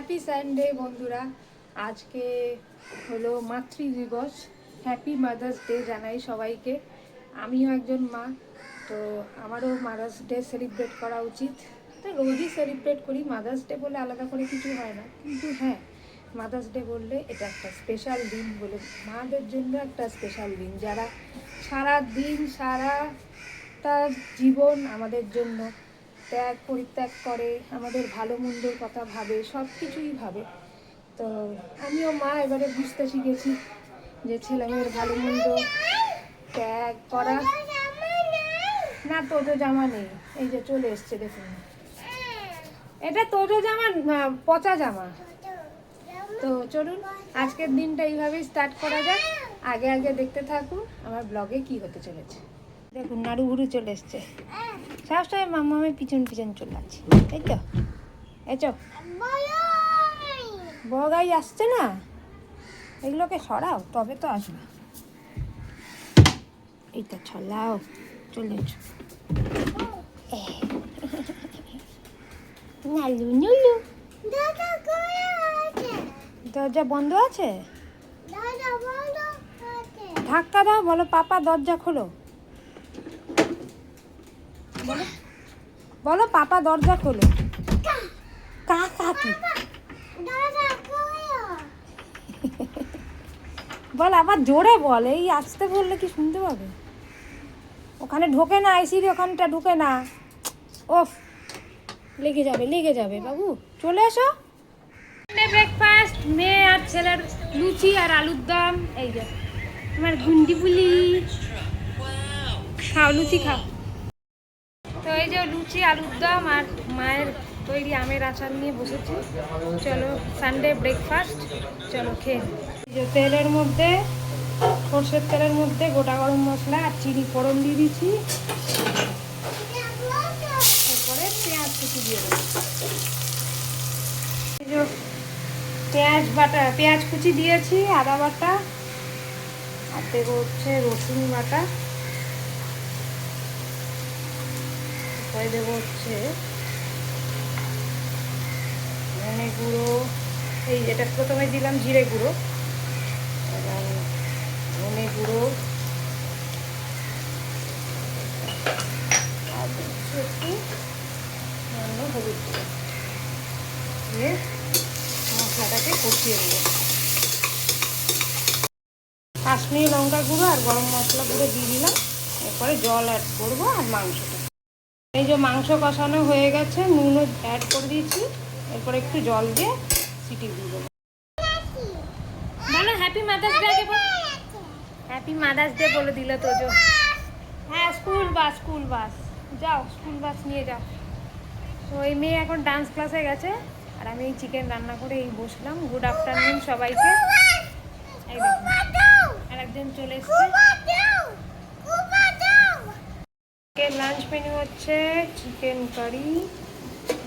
Happy Sunday বন্ধুরা। আজকে হলো মাতৃ দিবস। হ্যাপি মাদার্স ডে জানাই সবাইকে। আমিও একজন মা, তো আমারও মাদার্স ডে সেলিব্রেট করা উচিত। তো রোজই সেলিব্রেট করি, মাদার্স ডে বলে আলাদা করে কিছু হয় না, কিন্তু হ্যাঁ, মাদার্স ডে বললে এটা একটা স্পেশাল দিন বলে, মাদের জন্য একটা স্পেশাল দিন, যারা সারা দিন তার জীবন আমাদের জন্য ত্যাগ পরিত্যাগ করে, আমাদের ভালো মন্দের কথা ভাবে, সব কিছুই ভাবে। তো আমিও মা, এবারে বুঝতে শিখেছি যে ছেলে মেয়ের ভালো মন্দ ত্যাগ করা। না, তোজো জামা নেই, এই যে চলে এসছে, দেখুন এটা তোজো জামা, পচা জামা। তো চলুন আজকের দিনটা এইভাবেই স্টার্ট করা যাক। আগে আগে দেখতে থাকুন আমার ব্লগে কি হতে চলেছে। দেখুন নাড়ু ঘুরু চলে এসছে, সবসময় মামামের পিছন পিছন চলে আছে। এই তো এই চো বগাই আসছে না, এগুলোকে সরাও তবে তো আসবে। এইটা ছলাও, চলে এসো। নালু নুলু, দরজা বন্ধ আছে, ধাক্কা দাও, বলো পাপা দরজা খোলো, বলো পাপা দরজা খোলো। কাকা কি বল, আবার জোরে বল, এই আসতে বললে কি শুনতে পাবে? ওখানে ঢোকে না, এসির ওখানটা ঢোকে না। ওফ, লেগে যাবে বাবু, চলে এসো। ব্রেকফাস্ট, মেয়ে আর ছেলের লুচি আর আলুর দম। এই যে আমার গুন্ডি বুলি, খাও লুচি খাও। তো এই যে লুচি আলুর দম আর মায়ের তৈরি আমের আচার নিয়ে বসেছি। চলো সানডে ব্রেকফাস্ট, চলো খেয়ে। যে তেলের মধ্যে, সর্ষের তেলের মধ্যে গোটা গরম মশলা আর চিনি ফোড়ন দিয়ে দিচ্ছি। এরপরে পেঁয়াজ কুচি দিয়ে দেবো। এই যে পেঁয়াজ কুচি দিয়েছি, আদা বাটা, আর দেবো হচ্ছে রসুন বাটা, তারপরে দেবো হচ্ছে ধনে গুঁড়ো, এই যেটা প্রথমে দিলাম জিরে গুঁড়ো, এবার ধনে গুঁড়ো, আর একটু হলুদ গুঁড়ো দিয়ে মশলাটাকে কষিয়ে নেব। কাশ্মীরি লঙ্কা গুঁড়ো আর গরম মশলা গুঁড়ো দিয়ে দিলাম। এরপরে জল অ্যাড করবো আর মাংসটা। এই যে মাংস কষানো হয়ে গেছে, নুনও অ্যাড করে দিয়েছি। এরপরে একটু জল দিয়ে সিটি দিয়ে দেবো। বলো happy mother's day, happy mother's day বলে দিল তো। হ্যাঁ, স্কুল বাস যাও, স্কুল বাস নিয়ে যাও। তো এই মেয়ে এখন ডান্স ক্লাসে গেছে, আর আমি এই চিকেন রান্না করে এই বসলাম। গুড আফটারনুন সবাইকে। এই দেখুন আর একজন চলে এসছে। লাঞ্চ মেনু হচ্ছে চিকেন কারি,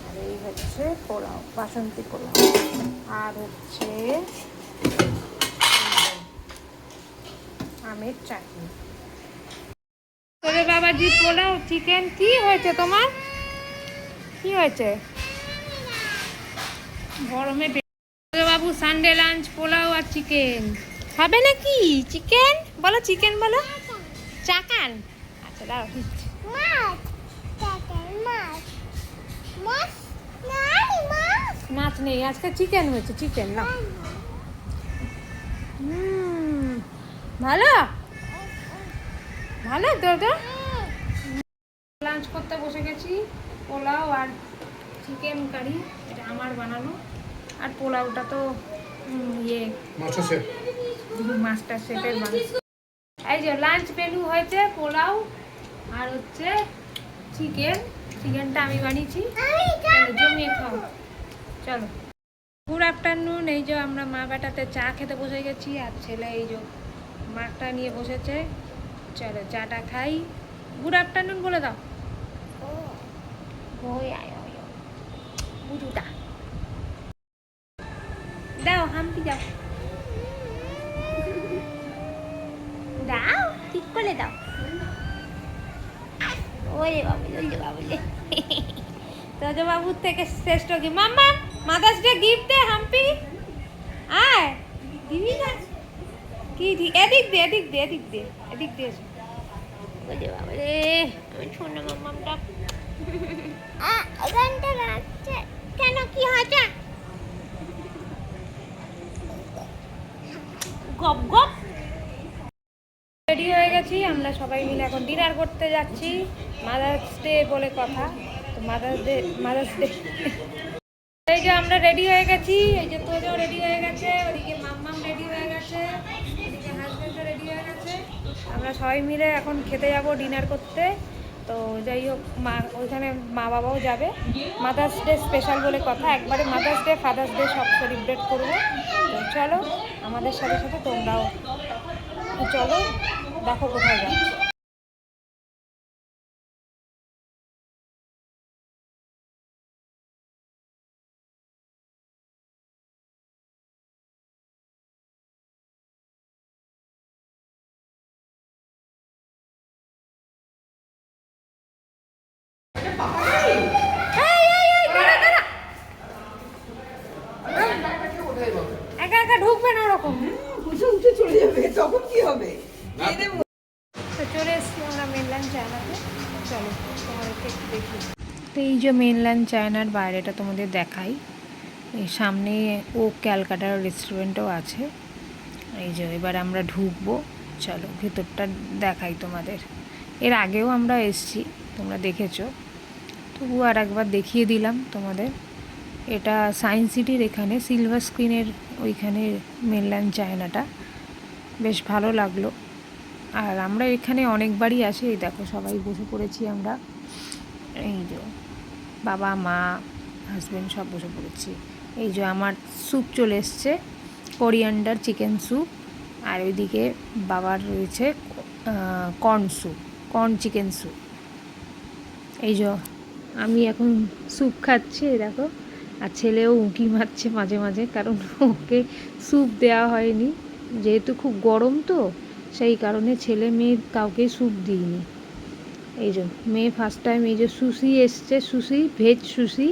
আর এই হচ্ছে পোলাও, বাসন্তী পোলাও, আর হচ্ছে আমের চাটনি। তোরে বাবাজি পোলাও চিকেন। কি হয়েছে তোমার, কি হয়েছে? গরমে বাবু সানডে লাঞ্চ পোলাও আর চিকেন হবে নাকি? চিকেন বলো, চিকেন বলো, চাকান। আচ্ছা দাও, মাছ নেই আজকে, চিকেন হয়েছে, চিকেন না। ভালো ভালো তো লাঞ্চ করতে বসে গেছি। পোলাও আর চিকেন কারি, এটা আমার বানানো। আর পোলাওটা তো মাস্টার শেফের বানানো। এই যে লাঞ্চ মেনু হয়েছে পোলাও আর হচ্ছে চিকেনটা আমি বানিয়েছি। জমিয়ে খাও চলো। Good afternoon. এই যে আমরা মা বেটাতে চা খেতে বসে গেছি, আর ছেলে এই যে মাঠটা নিয়ে বসেছে। চলো চাটা খাই। গুড আফটারনুন বলে দাও। বুঝুটা দাও, হাম্পি দাও, দাও ঠিক করে দাও। ওরে বাবুলে, ওরে বাবুলে। তোজো বাবুর থেকে শ্রেষ্ঠ কি? মাম্মা মাদার্স ডে গিফট দে হাম্পি, আয় দিবি না কি এদিক দে এদিক দে এদিক দে এদিক দে। ওরে বাবা রে আমি ছোনা মাম্মামটা এখানটা রাখছে কেন, কি হয়েছে? গপ গপ। রেডি হয়ে গেছি আমরা সবাই মিলে, এখন ডিনার করতে যাচ্ছি। মাদার্স ডে বলে কথা, তো মাদার্স ডে এই যে আমরা রেডি হয়ে গেছি, এই যে তোজো রেডি হয়ে গেছে, ওদিকে মাম্মাম রেডি হয়ে গেছে, ওদিকে হাজবেন্ডও রেডি হয়ে গেছে। আমরা সবাই মিলে এখন খেতে যাব ডিনার করতে। তো যাই হোক মা ওইখানে মা বাবাও যাবে। মাদার্স ডে স্পেশাল বলে কথা, একবারে মাদার্স ডে ফাদার্স ডে সব সেলিব্রেট করবো। তো চলো আমাদের সাথে সাথে তোমরাও চলো, দেখো কোথায় যাচ্ছি। একা একা ঢুকবে না ওরকম, উঠে চলে যাবে তখন কি হবে? তো চলে এসেছি আমরা মেনল্যান্ড চায়নাতে। চলো তোমাদেরকে একটু দেখি। তো এই যে মেনল্যান্ড চায়নার বাইরেটা তোমাদের দেখাই। এই সামনে ও ক্যালকাটার রেস্টুরেন্টও আছে। এই যে এবার আমরা ঢুকবো, চলো ভেতরটা দেখাই তোমাদের। এর আগেও আমরা এসছি, তোমরা দেখেছো, তবু আর একবার দেখিয়ে দিলাম তোমাদের। এটা সায়েন্স সিটির এখানে সিলভার স্ক্রিনের ওইখানে মেনল্যান্ড চায়নাটা, বেশ ভালো লাগলো। আর আমরা এখানে অনেকবারই আসি। এই দেখো সবাই বসে পড়েছি আমরা, এই যে বাবা মা হাজব্যান্ড সব বসে পড়েছি। এই যে আমার স্যুপ চলে এসছে, কোরিয়ান্ডার চিকেন স্যুপ, আর ওইদিকে বাবার রয়েছে corn soup, corn chicken soup. এই যে আমি এখন স্যুপ খাচ্ছি, এই দেখো। আর ছেলেও উঁকি মারছে মাঝে মাঝে, কারণ ওকে স্যুপ দেওয়া হয়নি, যেহেতু খুব গরম তো সেই কারণে ছেলে মেয়ে কাউকে স্যুপ দিইনি। এই যে মেয়ে ফার্স্ট টাইম এই যে সুশি এসছে, সুশি ভেজ সুশি,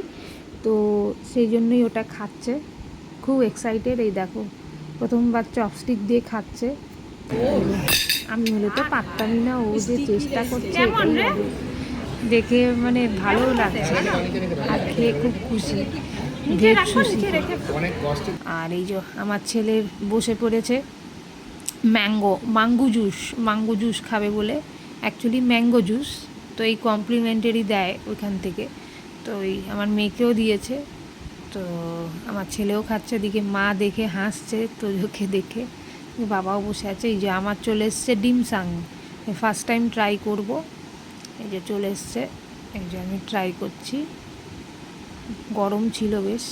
তো সেই জন্যই ওটা খাচ্ছে, খুব এক্সাইটেড। এই দেখো প্রথমবার চপস্টিক দিয়ে খাচ্ছে। আমি হলে তো পারতামই না, ও যে চেষ্টা করছে দেখে মানে ভালো লাগছে, আর খেয়ে খুব খুশি। Veg sushi. আর এই যে আমার ছেলের বসে পড়েছে ম্যাঙ্গো জুস খাবে বলে, অ্যাকচুয়ালি ম্যাঙ্গো জুস, তো এই কমপ্লিমেন্টারি দেয় ওইখান থেকে, তো ওই আমার মেয়েকেও দিয়েছে। তো আমার ছেলেও খাচ্ছে, এদিকে মা দেখে হাসছে তোজোকে দেখে, বাবাও বসে আছে। এই যে আমার চলে এসছে ডিমসাং, ফার্স্ট টাইম ট্রাই করব। এই যে চলে এসছে, এই যে আমি ট্রাই করছি। গরম ছিল বেশ,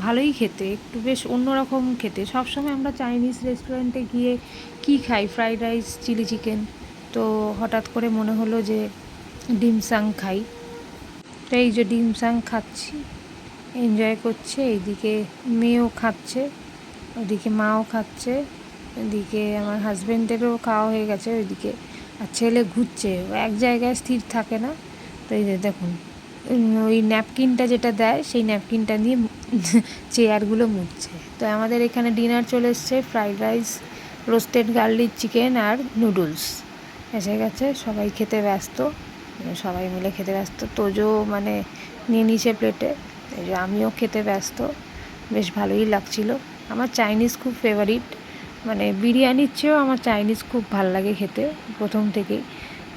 ভালোই খেতে, একটু বেশ অন্যরকম খেতে। সবসময় আমরা চাইনিজ রেস্টুরেন্টে গিয়ে কি খাই, ফ্রাইড রাইস চিলি চিকেন, তো হঠাৎ করে মনে হলো যে ডিমসাং খাই। তো এই যে ডিমসাং খাচ্ছি, এনজয় করছে। এইদিকে মেয়েও খাচ্ছে, ওইদিকে মাও খাচ্ছে, ওইদিকে আমার হাজব্যান্ডেরও খাওয়া হয়ে গেছে ওইদিকে। আর ছেলে ঘুরছে, ও এক জায়গায় স্থির থাকে না। তো এই যে দেখুন ওই ন্যাপকিনটা যেটা দেয় সেই ন্যাপকিনটা নিয়ে চেয়ারগুলো মুছছে। তো আমাদের এখানে ডিনার চলে এসছে, fried rice, roasted garlic chicken আর নুডলস এসে গেছে। সবাই খেতে ব্যস্ত, সবাই মিলে খেতে ব্যস্ত। তোজো মানে নিয়ে নিচে প্লেটে, এই যে আমিও খেতে ব্যস্ত, বেশ ভালোই লাগছিল। আমার চাইনিজ খুব ফেভারিট, মানে বিরিয়ানির চেয়েও আমার চাইনিজ খুব ভাল লাগে খেতে প্রথম থেকেই।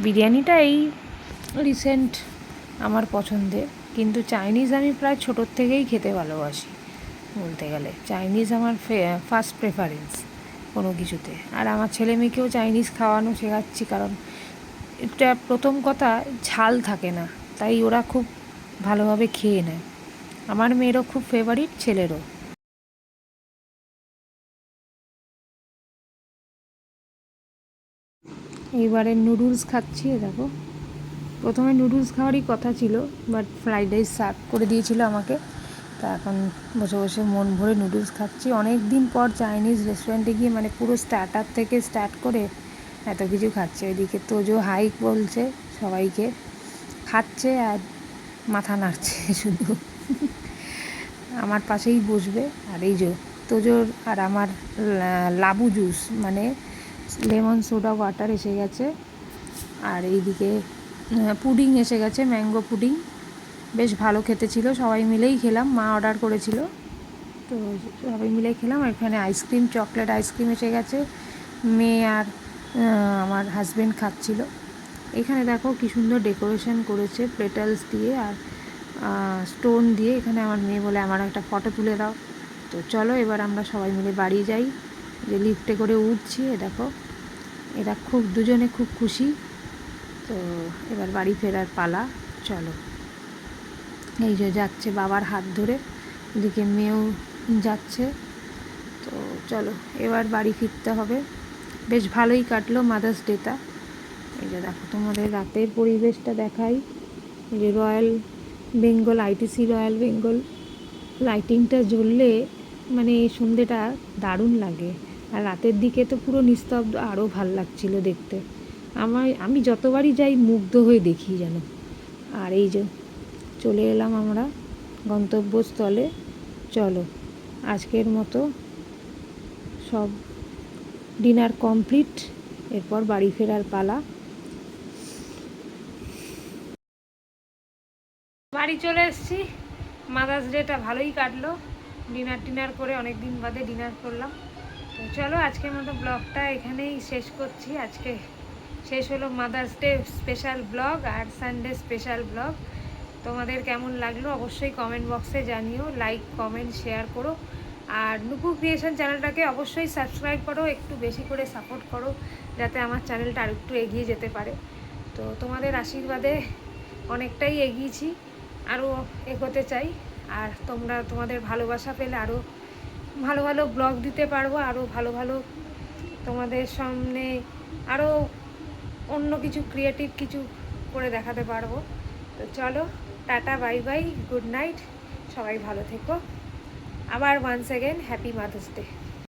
বিরিয়ানিটা এই রিসেন্ট আমার পছন্দের, কিন্তু চাইনিজ আমি প্রায় ছোটোর থেকেই খেতে ভালোবাসি। বলতে গেলে চাইনিজ আমার ফার্স্ট প্রেফারেন্স কোনো কিছুতে। আর আমার ছেলে মেয়েকেও চাইনিজ খাওয়ানো শেখাচ্ছি, কারণ এটা প্রথম কথা ঝাল থাকে না, তাই ওরা খুব ভালোভাবে খেয়ে নেয়। আমার মেয়েরও খুব ফেভারিট, ছেলেরও। এইবারে নুডলস খাচ্ছি, দেখো। প্রথমে নুডলস খাওয়ারই কথা ছিল, বাট ফ্রাইড রাইস সার্ভ করে দিয়েছিল আমাকে, তা এখন বসে বসে মন ভরে নুডলস খাচ্ছি। অনেক দিন পর চাইনিজ রেস্টুরেন্টে গিয়ে মানে পুরো স্টার্টার থেকে স্টার্ট করে এত কিছু খাচ্ছে। ওইদিকে তোজো হাই বলছে, সবাইকে খাচ্ছে আর মাথা নাড়ছে শুধু। আমার পাশেই বসবে। আর এই যে তোজোর আর আমার লাবু জুস মানে লেমন সোডা ওয়াটার এসে গেছে। আর এইদিকে পুডিং এসে গেছে, ম্যাঙ্গো পুডিং, বেশ ভালো খেতে ছিল, সবাই মিলেই খেলাম, মা অর্ডার করেছিল তো সবাই মিলে খেলাম। এখানে আইসক্রিম, চকলেট আইসক্রিম এসে গেছে, মেয়ে আর আমার হাজব্যান্ড খাচ্ছিল। এখানে দেখো কি সুন্দর ডেকোরেশন করেছে পেটালস দিয়ে আর স্টোন দিয়ে। এখানে আমার মেয়ে বলে আমার একটা ফটো তুলে দাও। তো চলো এবার আমরা সবাই মিলে বাড়ি যাই। যে লিফটে করে উঠছি, দেখো এরা দুজনে খুব খুশি। তো এবার বাড়ি ফেরার পালা, চলো। এই যে যাচ্ছে বাবার হাত ধরে, এদিকে মেয়েও যাচ্ছে। তো চলো এবার বাড়ি ফিরতে হবে। বেশ ভালোই কাটলো মাদার্স ডেটা। এই যে দেখো তোমাদের রাতের পরিবেশটা দেখাই। এই যে royal Bengal, ITC royal Bengal লাইটিংটা জ্বললে মানে এই সন্ধ্যেটা দারুণ লাগে। আর রাতের দিকে তো পুরো নিস্তব্ধ, আরও ভাল লাগছিলো দেখতে। আমি যতবারই যাই মুগ্ধ হয়ে দেখি যেন। আর এই যে চলে এলাম আমরা গন্তব্যস্থলে। চলো আজকের মতো সব ডিনার কমপ্লিট, এরপর বাড়ি ফেরার পালা। বাড়ি চলে এসেছি। মাদার্স ডেটা ভালোই কাটলো, ডিনার করে অনেক দিন বাদে ডিনার করলাম। তো চলো আজকের মতো ব্লগটা এখানেই শেষ করছি। আজকে শেষ হলো মাদার্স ডে স্পেশাল ব্লগ আর সানডে স্পেশাল ব্লগ। তোমাদের কেমন লাগলো অবশ্যই কমেন্ট বক্সে জানিও, লাইক কমেন্ট শেয়ার করো। আর নুপু ক্রিয়েশন চ্যানেলটাকে অবশ্যই সাবস্ক্রাইব করো, একটু বেশি করে সাপোর্ট করো যাতে আমার চ্যানেলটা আর একটু এগিয়ে যেতে পারে। তো তোমাদের আশীর্বাদে অনেকটাই এগিয়েছি, আরও এগোতে চাই। আর তোমাদের ভালোবাসা পেলে আরও ভালো ভালো ব্লগ দিতে পারবো, আরও ভালো ভালো তোমাদের সামনে আরও অন্য কিছু ক্রিয়েটিভ কিছু করে দেখাতে পারবো। তো চলো tata, bye bye, good night, সবাই ভালো থেকো। আবার once again happy mother's day.